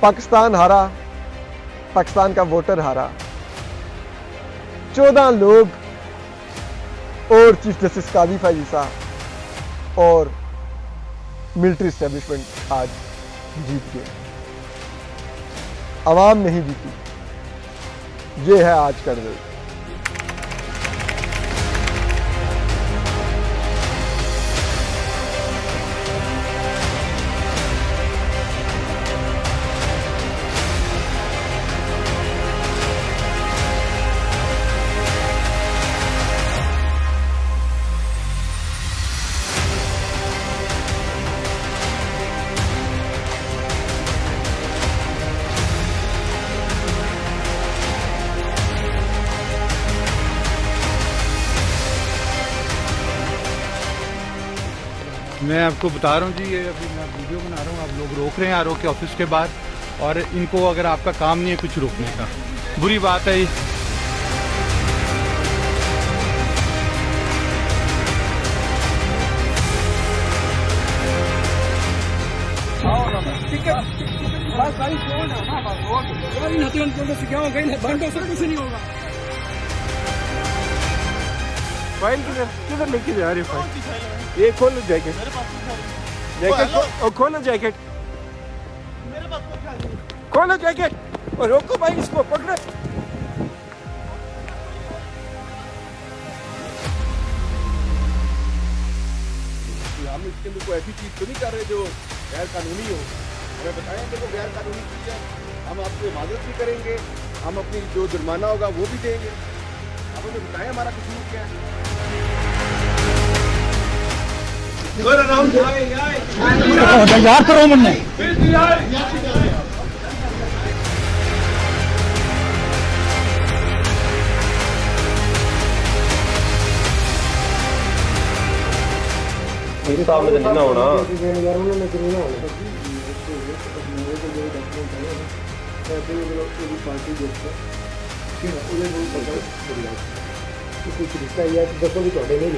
पाकिस्तान हारा, पाकिस्तान का वोटर हारा, 14 लोग और चीफ जस्टिस काजी फैज ईसा और मिलिट्री एस्टेब्लिशमेंट आज जीत गए। आवाम नहीं जीती। ये है आज का रिजल्ट। मैं आपको बता रहा हूँ जी, ये अभी मैं वीडियो बना रहा हूँ, आप लोग रोक रहे हैं आरओ के ऑफिस के बाहर, और इनको अगर आपका काम नहीं है कुछ रोकने का, बुरी बात है ये। फाइल किधर लेके जा रहे हो? फाइल ये खोलो, जैकेट खोलो, जैकेट खोलो, जैकेट और रोको भाई, इसको पकड़ो। हम इसके अंदर कोई ऐसी चीज तो नहीं कर रहे जो गैर कानूनी हो। हमें बताएं कि वो गैर कानूनी चीज है, हम आपको इमारत भी करेंगे, हम अपनी जो जुर्माना होगा वो भी देंगे। आप हमें बताएं हमारा कसूर क्या है। यार करो मन नहीं मेरे सामने तो नहीं ना होना। कुछ रिश्ता या दसों भी नहीं